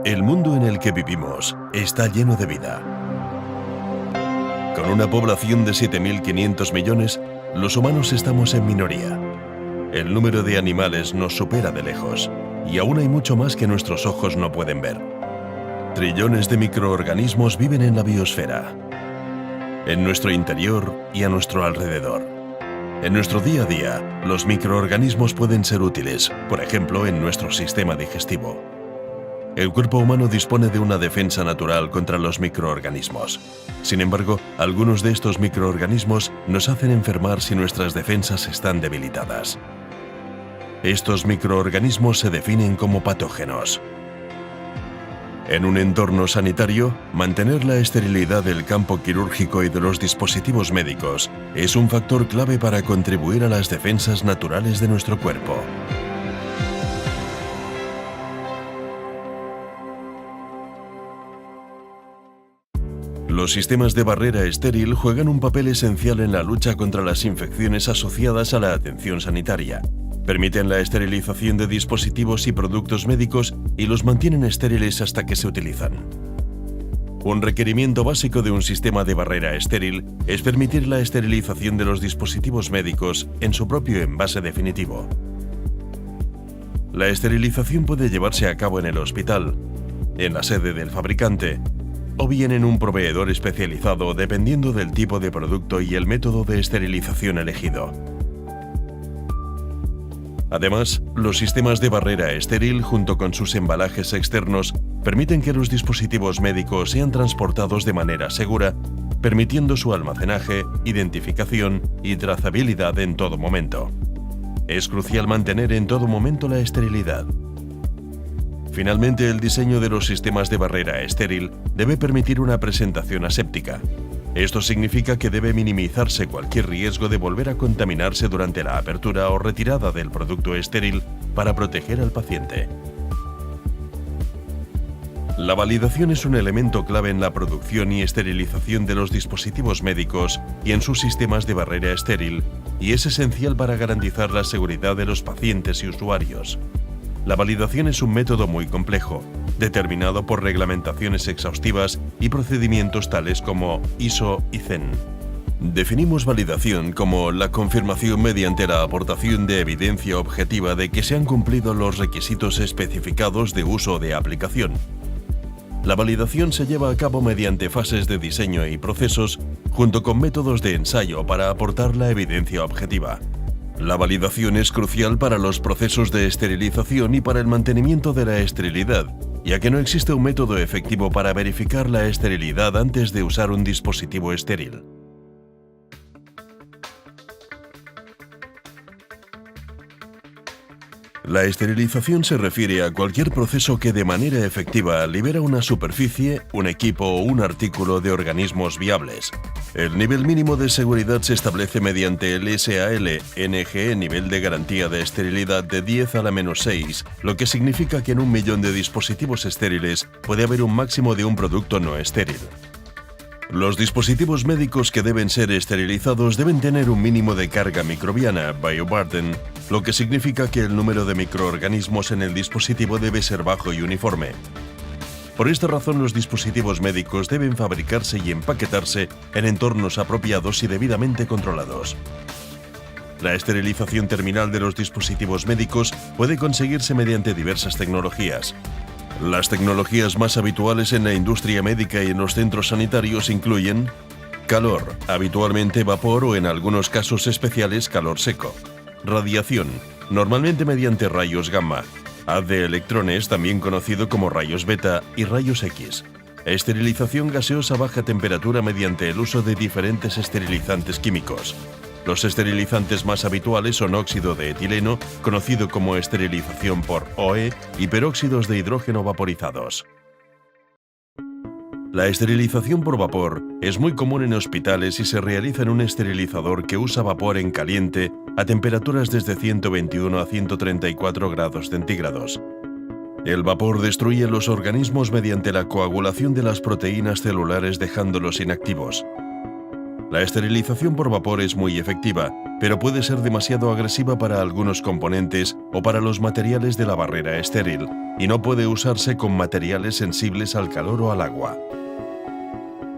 El mundo en el que vivimos está lleno de vida. Con una población de 7.500 millones, los humanos estamos en minoría. El número de animales nos supera de lejos, y aún hay mucho más que nuestros ojos no pueden ver. Trillones de microorganismos viven en la biosfera, en nuestro interior y a nuestro alrededor. En nuestro día a día, los microorganismos pueden ser útiles, por ejemplo, en nuestro sistema digestivo. El cuerpo humano dispone de una defensa natural contra los microorganismos. Sin embargo, algunos de estos microorganismos nos hacen enfermar si nuestras defensas están debilitadas. Estos microorganismos se definen como patógenos. En un entorno sanitario, mantener la esterilidad del campo quirúrgico y de los dispositivos médicos es un factor clave para contribuir a las defensas naturales de nuestro cuerpo. Los sistemas de barrera estéril juegan un papel esencial en la lucha contra las infecciones asociadas a la atención sanitaria. Permiten la esterilización de dispositivos y productos médicos y los mantienen estériles hasta que se utilizan. Un requerimiento básico de un sistema de barrera estéril es permitir la esterilización de los dispositivos médicos en su propio envase definitivo. La esterilización puede llevarse a cabo en el hospital, en la sede del fabricante, o bien en un proveedor especializado dependiendo del tipo de producto y el método de esterilización elegido. Además, los sistemas de barrera estéril junto con sus embalajes externos permiten que los dispositivos médicos sean transportados de manera segura, permitiendo su almacenaje, identificación y trazabilidad en todo momento. Es crucial mantener en todo momento la esterilidad. Finalmente, el diseño de los sistemas de barrera estéril debe permitir una presentación aséptica. Esto significa que debe minimizarse cualquier riesgo de volver a contaminarse durante la apertura o retirada del producto estéril para proteger al paciente. La validación es un elemento clave en la producción y esterilización de los dispositivos médicos y en sus sistemas de barrera estéril, y es esencial para garantizar la seguridad de los pacientes y usuarios. La validación es un método muy complejo, determinado por reglamentaciones exhaustivas y procedimientos tales como ISO y CEN. Definimos validación como la confirmación mediante la aportación de evidencia objetiva de que se han cumplido los requisitos especificados de uso o de aplicación. La validación se lleva a cabo mediante fases de diseño y procesos, junto con métodos de ensayo para aportar la evidencia objetiva. La validación es crucial para los procesos de esterilización y para el mantenimiento de la esterilidad, ya que no existe un método efectivo para verificar la esterilidad antes de usar un dispositivo estéril. La esterilización se refiere a cualquier proceso que de manera efectiva libera una superficie, un equipo o un artículo de organismos viables. El nivel mínimo de seguridad se establece mediante el SAL-NGE nivel de garantía de esterilidad de 10 a la menos 6, lo que significa que en 1 millón de dispositivos estériles puede haber un máximo de un producto no estéril. Los dispositivos médicos que deben ser esterilizados deben tener un mínimo de carga microbiana, bioburden, lo que significa que el número de microorganismos en el dispositivo debe ser bajo y uniforme. Por esta razón, los dispositivos médicos deben fabricarse y empaquetarse en entornos apropiados y debidamente controlados. La esterilización terminal de los dispositivos médicos puede conseguirse mediante diversas tecnologías. Las tecnologías más habituales en la industria médica y en los centros sanitarios incluyen calor, habitualmente vapor o en algunos casos especiales calor seco; radiación, normalmente mediante rayos gamma; haz de electrones, también conocido como rayos beta, y rayos X; esterilización gaseosa a baja temperatura mediante el uso de diferentes esterilizantes químicos. Los esterilizantes más habituales son óxido de etileno, conocido como esterilización por OE, y peróxidos de hidrógeno vaporizados. La esterilización por vapor es muy común en hospitales y se realiza en un esterilizador que usa vapor en caliente a temperaturas desde 121 a 134 grados centígrados. El vapor destruye los organismos mediante la coagulación de las proteínas celulares dejándolos inactivos. La esterilización por vapor es muy efectiva, pero puede ser demasiado agresiva para algunos componentes o para los materiales de la barrera estéril, y no puede usarse con materiales sensibles al calor o al agua.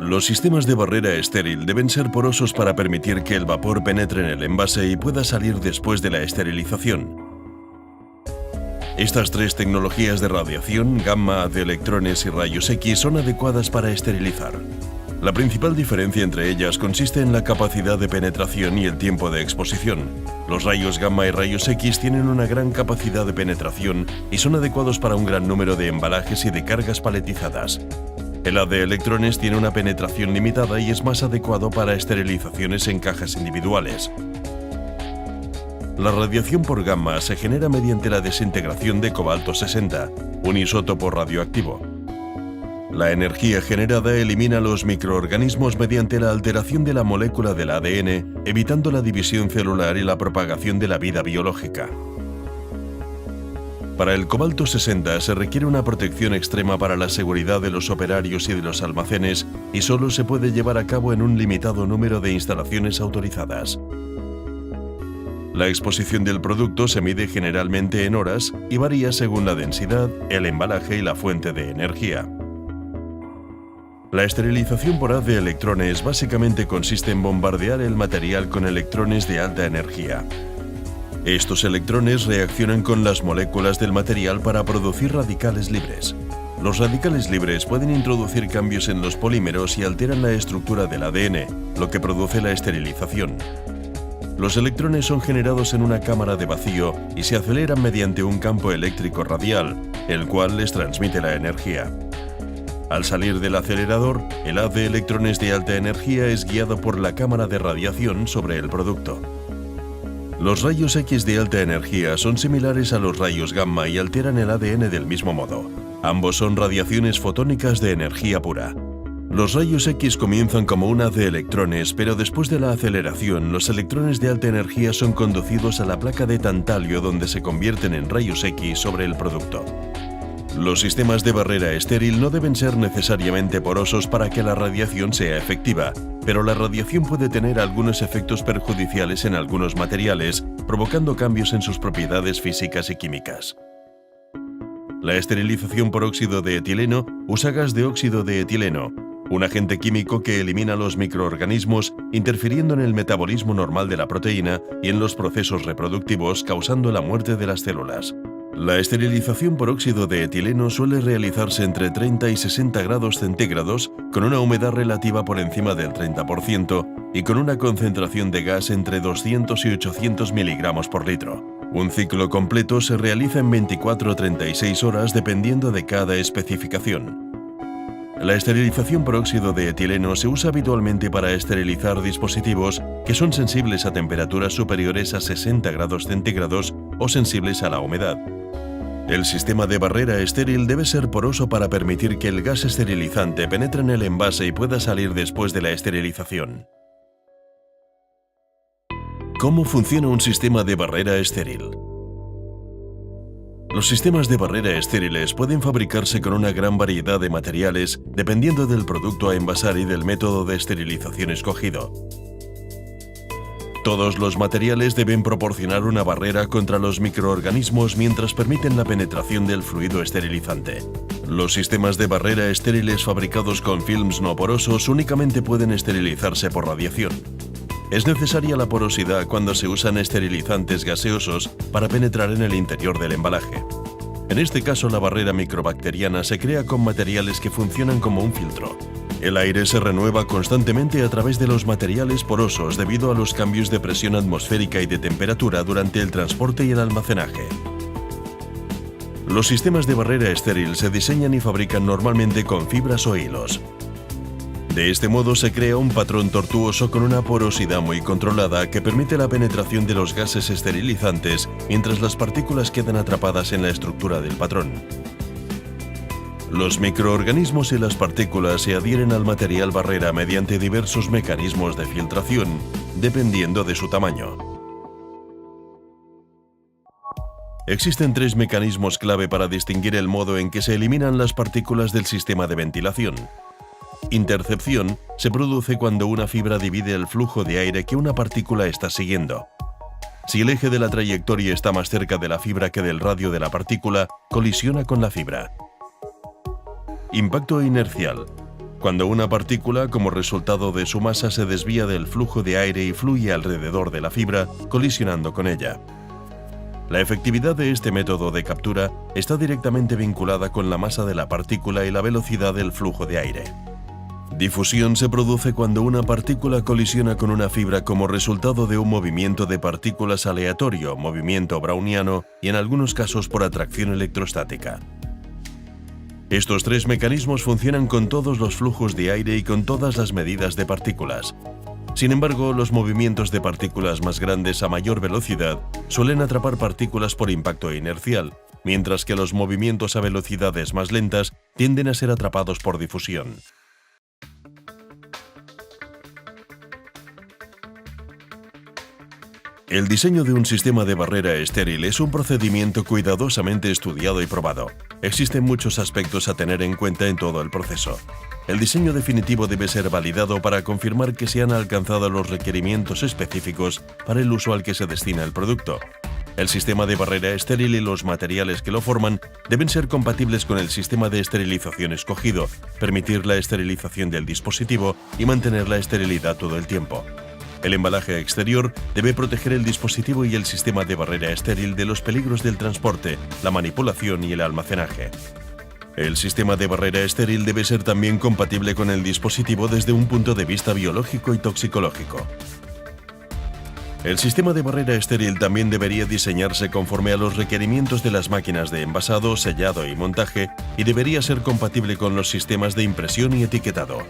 Los sistemas de barrera estéril deben ser porosos para permitir que el vapor penetre en el envase y pueda salir después de la esterilización. Estas tres tecnologías de radiación, gamma, de electrones y rayos X, son adecuadas para esterilizar. La principal diferencia entre ellas consiste en la capacidad de penetración y el tiempo de exposición. Los rayos gamma y rayos X tienen una gran capacidad de penetración y son adecuados para un gran número de embalajes y de cargas paletizadas. El haz de electrones tiene una penetración limitada y es más adecuado para esterilizaciones en cajas individuales. La radiación por gamma se genera mediante la desintegración de cobalto-60, un isótopo radioactivo. La energía generada elimina los microorganismos mediante la alteración de la molécula del ADN, evitando la división celular y la propagación de la vida biológica. Para el cobalto-60 se requiere una protección extrema para la seguridad de los operarios y de los almacenes y solo se puede llevar a cabo en un limitado número de instalaciones autorizadas. La exposición del producto se mide generalmente en horas y varía según la densidad, el embalaje y la fuente de energía. La esterilización por haz de electrones básicamente consiste en bombardear el material con electrones de alta energía. Estos electrones reaccionan con las moléculas del material para producir radicales libres. Los radicales libres pueden introducir cambios en los polímeros y alteran la estructura del ADN, lo que produce la esterilización. Los electrones son generados en una cámara de vacío y se aceleran mediante un campo eléctrico radial, el cual les transmite la energía. Al salir del acelerador, el haz de electrones de alta energía es guiado por la cámara de radiación sobre el producto. Los rayos X de alta energía son similares a los rayos gamma y alteran el ADN del mismo modo. Ambos son radiaciones fotónicas de energía pura. Los rayos X comienzan como un haz de electrones, pero después de la aceleración, los electrones de alta energía son conducidos a la placa de tantalio donde se convierten en rayos X sobre el producto. Los sistemas de barrera estéril no deben ser necesariamente porosos para que la radiación sea efectiva, pero la radiación puede tener algunos efectos perjudiciales en algunos materiales, provocando cambios en sus propiedades físicas y químicas. La esterilización por óxido de etileno usa gas de óxido de etileno, un agente químico que elimina los microorganismos interfiriendo en el metabolismo normal de la proteína y en los procesos reproductivos, causando la muerte de las células. La esterilización por óxido de etileno suele realizarse entre 30 y 60 grados centígrados, con una humedad relativa por encima del 30% y con una concentración de gas entre 200 y 800 miligramos por litro. Un ciclo completo se realiza en 24 o 36 horas dependiendo de cada especificación. La esterilización por óxido de etileno se usa habitualmente para esterilizar dispositivos que son sensibles a temperaturas superiores a 60 grados centígrados o sensibles a la humedad. El sistema de barrera estéril debe ser poroso para permitir que el gas esterilizante penetre en el envase y pueda salir después de la esterilización. ¿Cómo funciona un sistema de barrera estéril? Los sistemas de barrera estériles pueden fabricarse con una gran variedad de materiales dependiendo del producto a envasar y del método de esterilización escogido. Todos los materiales deben proporcionar una barrera contra los microorganismos mientras permiten la penetración del fluido esterilizante. Los sistemas de barrera estériles fabricados con films no porosos únicamente pueden esterilizarse por radiación. Es necesaria la porosidad cuando se usan esterilizantes gaseosos para penetrar en el interior del embalaje. En este caso, la barrera microbacteriana se crea con materiales que funcionan como un filtro. El aire se renueva constantemente a través de los materiales porosos debido a los cambios de presión atmosférica y de temperatura durante el transporte y el almacenaje. Los sistemas de barrera estéril se diseñan y fabrican normalmente con fibras o hilos. De este modo se crea un patrón tortuoso con una porosidad muy controlada que permite la penetración de los gases esterilizantes mientras las partículas quedan atrapadas en la estructura del patrón. Los microorganismos y las partículas se adhieren al material barrera mediante diversos mecanismos de filtración, dependiendo de su tamaño. Existen tres mecanismos clave para distinguir el modo en que se eliminan las partículas del sistema de ventilación. Intercepción se produce cuando una fibra divide el flujo de aire que una partícula está siguiendo. Si el eje de la trayectoria está más cerca de la fibra que del radio de la partícula, colisiona con la fibra. Impacto inercial. Cuando una partícula, como resultado de su masa, se desvía del flujo de aire y fluye alrededor de la fibra, colisionando con ella. La efectividad de este método de captura está directamente vinculada con la masa de la partícula y la velocidad del flujo de aire. Difusión se produce cuando una partícula colisiona con una fibra como resultado de un movimiento de partículas aleatorio, movimiento browniano y en algunos casos por atracción electrostática. Estos tres mecanismos funcionan con todos los flujos de aire y con todas las medidas de partículas. Sin embargo, los movimientos de partículas más grandes a mayor velocidad suelen atrapar partículas por impacto inercial, mientras que los movimientos a velocidades más lentas tienden a ser atrapados por difusión. El diseño de un sistema de barrera estéril es un procedimiento cuidadosamente estudiado y probado. Existen muchos aspectos a tener en cuenta en todo el proceso. El diseño definitivo debe ser validado para confirmar que se han alcanzado los requerimientos específicos para el uso al que se destina el producto. El sistema de barrera estéril y los materiales que lo forman deben ser compatibles con el sistema de esterilización escogido, permitir la esterilización del dispositivo y mantener la esterilidad todo el tiempo. El embalaje exterior debe proteger el dispositivo y el sistema de barrera estéril de los peligros del transporte, la manipulación y el almacenaje. El sistema de barrera estéril debe ser también compatible con el dispositivo desde un punto de vista biológico y toxicológico. El sistema de barrera estéril también debería diseñarse conforme a los requerimientos de las máquinas de envasado, sellado y montaje y debería ser compatible con los sistemas de impresión y etiquetado.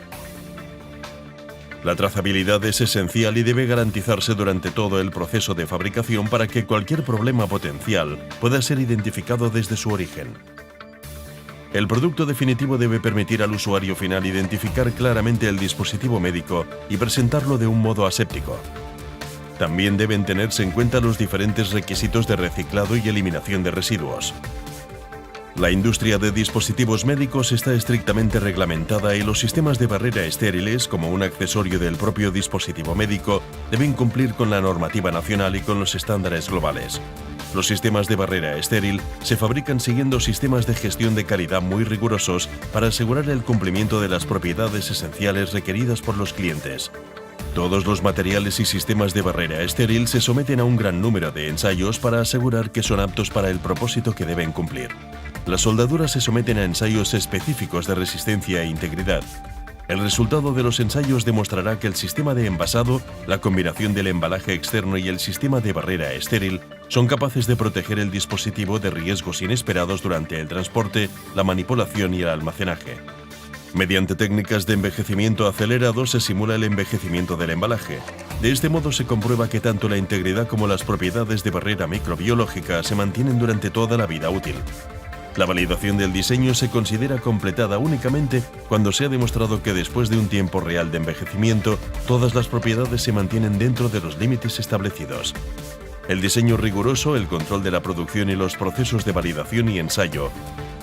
La trazabilidad es esencial y debe garantizarse durante todo el proceso de fabricación para que cualquier problema potencial pueda ser identificado desde su origen. El producto definitivo debe permitir al usuario final identificar claramente el dispositivo médico y presentarlo de un modo aséptico. También deben tenerse en cuenta los diferentes requisitos de reciclado y eliminación de residuos. La industria de dispositivos médicos está estrictamente reglamentada y los sistemas de barrera estériles, como un accesorio del propio dispositivo médico, deben cumplir con la normativa nacional y con los estándares globales. Los sistemas de barrera estéril se fabrican siguiendo sistemas de gestión de calidad muy rigurosos para asegurar el cumplimiento de las propiedades esenciales requeridas por los clientes. Todos los materiales y sistemas de barrera estéril se someten a un gran número de ensayos para asegurar que son aptos para el propósito que deben cumplir. Las soldaduras se someten a ensayos específicos de resistencia e integridad. El resultado de los ensayos demostrará que el sistema de envasado, la combinación del embalaje externo y el sistema de barrera estéril son capaces de proteger el dispositivo de riesgos inesperados durante el transporte, la manipulación y el almacenaje. Mediante técnicas de envejecimiento acelerado se simula el envejecimiento del embalaje. De este modo se comprueba que tanto la integridad como las propiedades de barrera microbiológica se mantienen durante toda la vida útil. La validación del diseño se considera completada únicamente cuando se ha demostrado que después de un tiempo real de envejecimiento, todas las propiedades se mantienen dentro de los límites establecidos. El diseño riguroso, el control de la producción y los procesos de validación y ensayo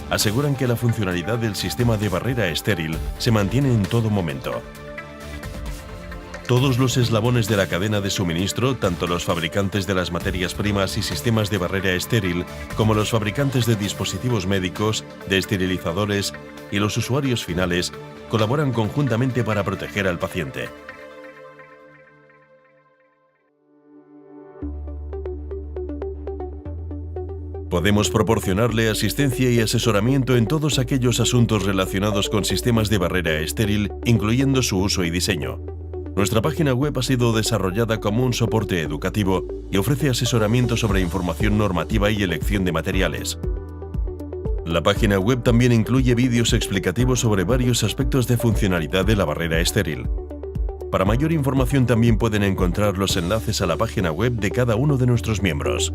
aseguran que la funcionalidad del sistema de barrera estéril se mantiene en todo momento. Todos los eslabones de la cadena de suministro, tanto los fabricantes de las materias primas y sistemas de barrera estéril, como los fabricantes de dispositivos médicos, de esterilizadores y los usuarios finales, colaboran conjuntamente para proteger al paciente. Podemos proporcionarle asistencia y asesoramiento en todos aquellos asuntos relacionados con sistemas de barrera estéril, incluyendo su uso y diseño. Nuestra página web ha sido desarrollada como un soporte educativo y ofrece asesoramiento sobre información normativa y elección de materiales. La página web también incluye vídeos explicativos sobre varios aspectos de funcionalidad de la barrera estéril. Para mayor información también pueden encontrar los enlaces a la página web de cada uno de nuestros miembros.